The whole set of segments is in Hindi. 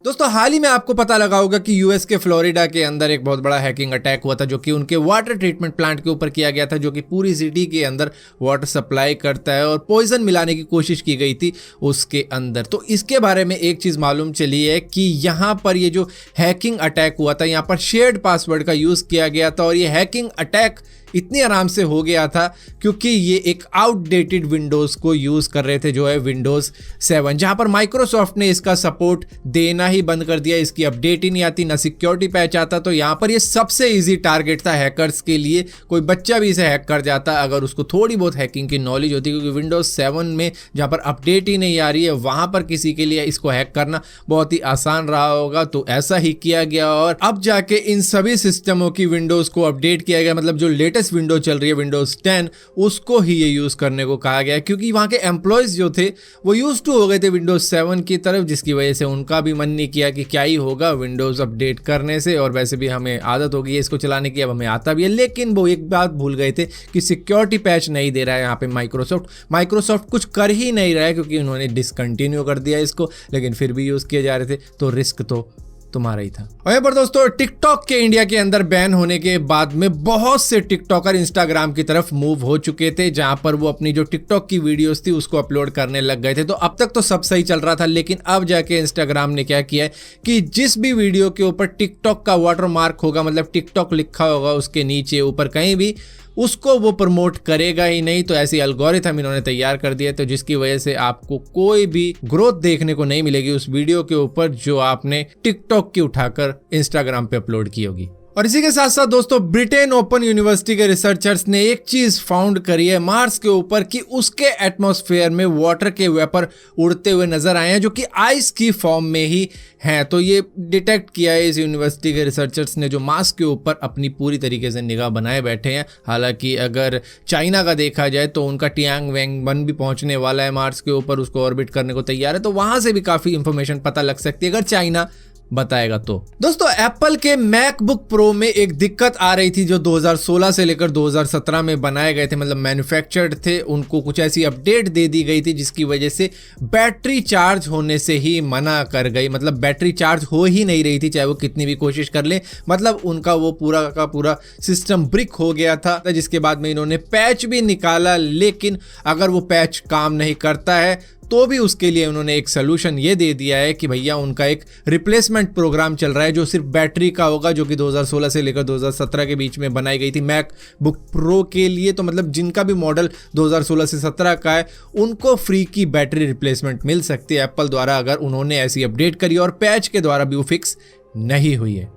दोस्तों हाल ही में आपको पता लगा होगा कि यूएस के फ्लोरिडा के अंदर एक बहुत बड़ा हैकिंग अटैक हुआ था जो कि उनके वाटर ट्रीटमेंट प्लांट के ऊपर किया गया था, जो कि पूरी सिटी के अंदर वाटर सप्लाई करता है और पॉइजन मिलाने की कोशिश की गई थी उसके अंदर। तो इसके बारे में एक चीज़ मालूम चली है कि यहाँ पर ये जो हैकिंग अटैक हुआ था, यहाँ पर शेयर्ड पासवर्ड का यूज़ किया गया था और ये हैकिंग अटैक इतनी आराम से हो गया था क्योंकि ये एक आउटडेटेड विंडोज़ को यूज़ कर रहे थे, जो है विंडोज़ 7, जहाँ पर माइक्रोसॉफ्ट ने इसका सपोर्ट देना ही बंद कर दिया। इसकी अपडेट ही नहीं आती, ना सिक्योरिटी पैच आता। तो यहाँ पर ये सबसे इजी टारगेट था हैकर्स के लिए। कोई बच्चा भी इसे हैक कर जाता अगर उसको थोड़ी बहुत हैकिंग की नॉलेज होती, क्योंकि विंडोज़ 7 में जहाँ पर अपडेट ही नहीं आ रही है वहाँ पर किसी के लिए इसको हैक करना बहुत ही आसान रहा होगा। तो ऐसा ही किया गया और अब जाके इन सभी सिस्टमों की विंडोज़ को अपडेट किया गया। मतलब जो लेटेस्ट विंडो चल रही है विंडोज 10, उसको ही ये यूज करने को कहा गया, क्योंकि वहां के एम्प्लॉयज जो थे वो यूज टू हो गए थे विंडोज 7 की तरफ, जिसकी वजह से उनका भी मन नहीं किया कि क्या ही होगा विंडोज अपडेट करने से, और वैसे भी हमें आदत हो गई है इसको चलाने की, अब हमें आता भी है। लेकिन वो एक बात भूल गए थे कि सिक्योरिटी पैच नहीं दे रहा है यहाँ पे माइक्रोसॉफ्ट कुछ कर ही नहीं रहा है, क्योंकि उन्होंने डिसकंटिन्यू कर दिया इसको, लेकिन फिर भी यूज किए जा रहे थे। तो रिस्क तो तुम्हारा ही था। और यहाँ पर दोस्तों टिकटॉक के इंडिया के अंदर बैन होने के बाद में बहुत से टिकटॉकर इंस्टाग्राम की तरफ मूव हो चुके थे, जहां पर वो अपनी जो टिकटॉक की वीडियोस थी उसको अपलोड करने लग गए थे। तो अब तक तो सब सही चल रहा था, लेकिन अब जाके इंस्टाग्राम ने क्या किया है कि जिस भी वीडियो के ऊपर टिकटॉक का वाटरमार्क होगा, मतलब टिकटॉक लिखा होगा उसके नीचे ऊपर कहीं भी, उसको वो प्रमोट करेगा ही नहीं। तो ऐसी एल्गोरिथम इन्होंने तैयार कर दिया, तो जिसकी वजह से आपको कोई भी ग्रोथ देखने को नहीं मिलेगी उस वीडियो के ऊपर जो आपने टिकटॉक की उठाकर इंस्टाग्राम पे अपलोड की होगी। और इसी के साथ साथ दोस्तों ब्रिटेन ओपन यूनिवर्सिटी के रिसर्चर्स ने एक चीज फाउंड करी है मार्स के ऊपर कि उसके एटमॉस्फेयर में वाटर के वेपर उड़ते हुए नजर आए हैं, जो कि आइस की फॉर्म में ही हैं। तो ये डिटेक्ट किया है इस यूनिवर्सिटी के रिसर्चर्स ने, जो मार्स के ऊपर अपनी पूरी तरीके से निगाह बनाए बैठे हैं। हालांकि अगर चाइना का देखा जाए तो उनका Tianwen-1 भी पहुंचने वाला है मार्स के ऊपर, उसको ऑर्बिट करने को तैयार है, तो वहां से भी काफी इंफॉर्मेशन पता लग सकती है अगर चाइना बताएगा तो। दोस्तों एप्पल के मैकबुक प्रो में एक दिक्कत आ रही थी जो 2016 से लेकर 2017 में बनाए गए थे, मतलब मैन्युफैक्चर्ड थे, उनको कुछ ऐसी अपडेट दे दी गई थी जिसकी वजह से बैटरी चार्ज होने से ही मना कर गई। मतलब बैटरी चार्ज हो ही नहीं रही थी चाहे वो कितनी भी कोशिश कर ले, मतलब उनका वो पूरा का पूरा सिस्टम ब्रिक हो गया था। जिसके बाद में इन्होंने पैच भी निकाला, लेकिन अगर वो पैच काम नहीं करता है तो भी उसके लिए उन्होंने एक सोल्यूशन ये दे दिया है कि भैया उनका एक रिप्लेसमेंट प्रोग्राम चल रहा है जो सिर्फ बैटरी का होगा, जो कि 2016 से लेकर 2017 के बीच में बनाई गई थी मैकबुक प्रो के लिए। तो मतलब जिनका भी मॉडल 2016 से 17 का है उनको फ्री की बैटरी रिप्लेसमेंट मिल सकती है एप्पल द्वारा, अगर उन्होंने ऐसी अपडेट करी और पैच के द्वारा भी वो फिक्स नहीं हुई है।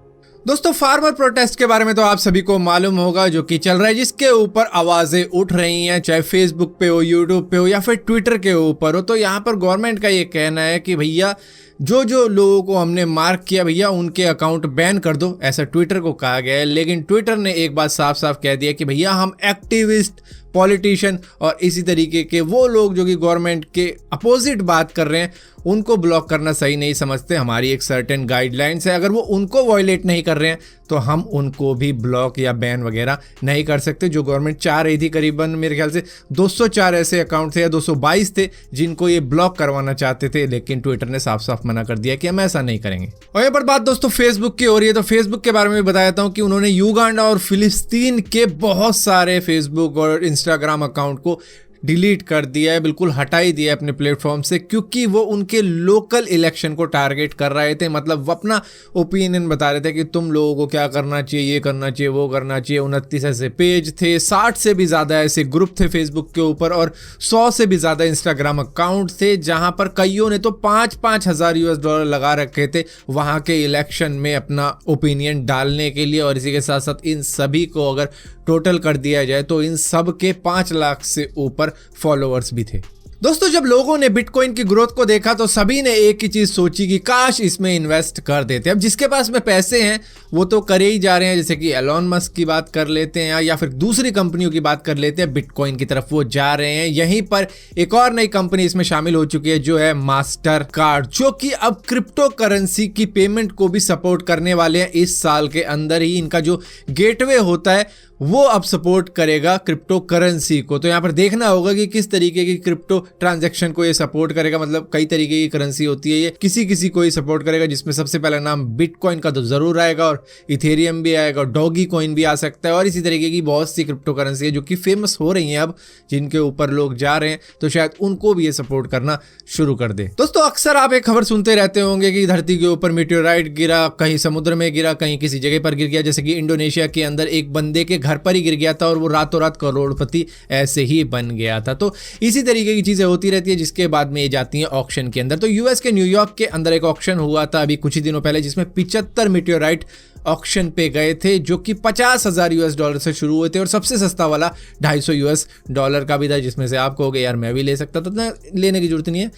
दोस्तों फार्मर प्रोटेस्ट के बारे में तो आप सभी को मालूम होगा, जो कि चल रहा है, जिसके ऊपर आवाजें उठ रही हैं, चाहे फेसबुक पे हो, यूट्यूब पे हो या फिर ट्विटर के ऊपर हो। तो यहाँ पर गवर्नमेंट का ये कहना है कि भैया जो लोगों को हमने मार्क किया भैया उनके अकाउंट बैन कर दो, ऐसा ट्विटर को कहा गया है। लेकिन ट्विटर ने एक बात साफ साफ कह दिया कि भैया हम एक्टिविस्ट, पॉलिटिशियन और इसी तरीके के वो लोग जो कि गवर्नमेंट के अपोजिट बात कर रहे हैं उनको ब्लॉक करना सही नहीं समझते। हमारी एक सर्टेन गाइडलाइंस है, अगर वो उनको वायलेट नहीं कर रहे हैं तो हम उनको भी ब्लॉक या बैन वगैरह नहीं कर सकते। जो गवर्नमेंट चाह रही थी, करीबन मेरे ख्याल से 204 ऐसे अकाउंट थे या 222 थे जिनको ये ब्लॉक करवाना चाहते थे, लेकिन ट्विटर ने साफ साफ मना कर दिया कि हम ऐसा नहीं करेंगे। और यहाँ पर बात दोस्तों फेसबुक की हो रही है, तो फेसबुक के बारे में भी बताता हूँ कि उन्होंने युगांडा और फिलिस्तीन के बहुत सारे फेसबुक और इंस्टाग्राम अकाउंट को डिलीट कर दिया है, बिल्कुल हटा ही दिया है अपने प्लेटफॉर्म से, क्योंकि वो उनके लोकल इलेक्शन को टारगेट कर रहे थे। मतलब वो अपना ओपिनियन बता रहे थे कि तुम लोगों को क्या करना चाहिए, ये करना चाहिए, वो करना चाहिए। 29 ऐसे पेज थे, 60 से भी ज़्यादा ऐसे ग्रुप थे फेसबुक के ऊपर और 100 से भी ज़्यादा इंस्टाग्राम अकाउंट थे, जहां पर कईयों ने तो $5,000 US लगा रखे थे वहां के इलेक्शन में अपना ओपिनियन डालने के लिए। और इसी के साथ साथ इन सभी को अगर टोटल कर दिया जाए तो इन सब के 5 लाख से ऊपर फॉलोअर्स भी थे। दोस्तों जब लोगों ने बिटकॉइन की ग्रोथ को देखा तो सभी ने एक ही चीज सोची कि काश इसमें इन्वेस्ट कर देते। अब जिसके पास में पैसे हैं वो तो करे ही जा रहे हैं, जैसे कि एलोन मस्क की बात कर लेते हैं या फिर दूसरी कंपनियों की बात कर लेते हैं, बिटकॉइन की तरफ वो जा रहे हैं। यहीं पर एक और नई कंपनी इसमें शामिल हो चुकी है जो है मास्टर कार्ड, जो कि अब क्रिप्टो करेंसी की पेमेंट को भी सपोर्ट करने वाले हैं। इस साल के अंदर ही इनका जो गेटवे होता है वो अब सपोर्ट करेगा क्रिप्टो करेंसी को। तो यहाँ पर देखना होगा कि किस तरीके की क्रिप्टो ट्रांजैक्शन को ये सपोर्ट करेगा, मतलब कई तरीके की करेंसी होती है ये, किसी को ये सपोर्ट करेगा, जिसमें सबसे पहला नाम बिटकॉइन का तो जरूर आएगा और इथेरियम भी आएगा, डॉगी कॉइन भी आ सकता है और इसी तरीके की बहुत सी क्रिप्टो करेंसी है जो कि फेमस हो रही हैं अब, जिनके ऊपर लोग जा रहे हैं, तो शायद उनको भी ये सपोर्ट करना शुरू कर दे। दोस्तों अक्सर आप एक खबर सुनते रहते होंगे कि धरती के ऊपर मीटेओराइट गिरा, कहीं समुद्र में गिरा, कहीं किसी जगह पर गिर गया, जैसे कि इंडोनेशिया के अंदर एक बंदे के घर पर ही गिर गया था और वो रातों रात करोड़पति ऐसे ही बन गया था। तो इसी तरीके की चीजें होती रहती है, जिसके बाद में ये जाती हैं ऑक्शन के अंदर। तो यूएस के न्यूयॉर्क के अंदर एक ऑक्शन हुआ था अभी कुछ ही दिनों पहले, जिसमें 75 मीटेओराइट ऑक्शन पे गए थे, जो कि $50,000 से शुरू हुए थे और सबसे सस्ता वाला $250 का भी था, जिसमें से आप कहोगे यार मैं भी ले सकता था, तो लेने की जरूरत नहीं है,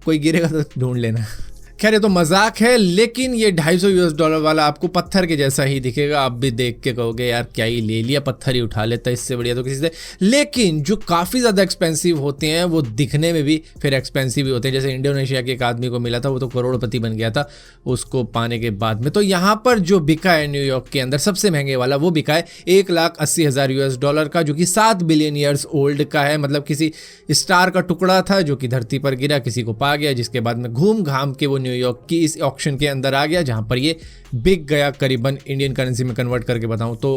कोई गिरेगा तो ढूंढ लेना। खैर ये तो मजाक है, लेकिन ये $250 वाला आपको पत्थर के जैसा ही दिखेगा, आप भी देख के कहोगे यार क्या ही ले लिया, पत्थर ही उठा लेता, इससे बढ़िया तो किसी से। लेकिन जो काफ़ी ज़्यादा एक्सपेंसिव होते हैं वो दिखने में भी फिर एक्सपेंसिव ही होते हैं, जैसे इंडोनेशिया के एक आदमी को मिला था, वो तो करोड़पति बन गया था उसको पाने के बाद में। तो यहाँ पर जो बिका है न्यूयॉर्क के अंदर सबसे महंगे वाला, वो बिका है $1,80,000 का, जो कि 7 बिलियन ईयर्स ओल्ड का है, मतलब किसी स्टार का टुकड़ा था जो कि धरती पर गिरा, किसी को पा गया, जिसके बाद में घूम घाम के वो न्यूयॉर्क की इस ऑक्शन के अंदर आ गया, जहां पर ये बिक गया करीबन इंडियन करेंसी में कन्वर्ट करके बताऊं तो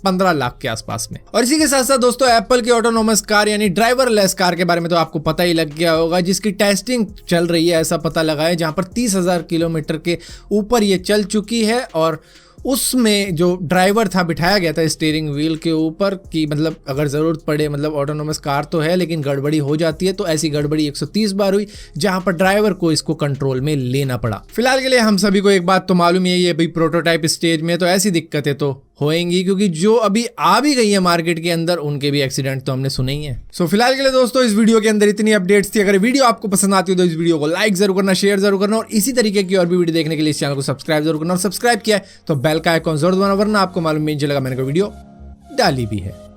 15 लाख के आसपास में। और इसी के साथ साथ दोस्तों एप्पल की ऑटोनोमस कार यानी ड्राइवरलेस कार के बारे में तो आपको पता ही लग गया होगा, जिसकी टेस्टिंग चल रही है, ऐसा पता लगा है, जहां पर 30,000 किलोमीटर के ऊपर ये चल चुकी है और उसमें जो ड्राइवर था बिठाया गया था स्टीयरिंग व्हील के ऊपर, कि मतलब अगर ज़रूरत पड़े, मतलब ऑटोनोमस कार तो है लेकिन गड़बड़ी हो जाती है, तो ऐसी गड़बड़ी 130 बार हुई, जहां पर ड्राइवर को इसको कंट्रोल में लेना पड़ा। फिलहाल के लिए हम सभी को एक बात तो मालूम ही है, ये भाई प्रोटोटाइप स्टेज में, तो ऐसी दिक्कतें तो होएंगी, क्योंकि जो अभी आ भी गई है मार्केट के अंदर उनके भी एक्सीडेंट तो हमने सुने ही हैं। सो फिलहाल के लिए दोस्तों इस वीडियो के अंदर इतनी अपडेट्स थी। अगर वीडियो आपको पसंद आती हो तो इस वीडियो को लाइक जरूर करना, शेयर जरूर करना और इसी तरीके की और भी वीडियो देखने के लिए इस चैनल को सब्सक्राइब जरूर करना, और सब्सक्राइब किया है तो बेल का आइकॉन जरूर दबाना, वरना आपको मालूम नहीं चलेगा मैंने कोई वीडियो डाली भी है।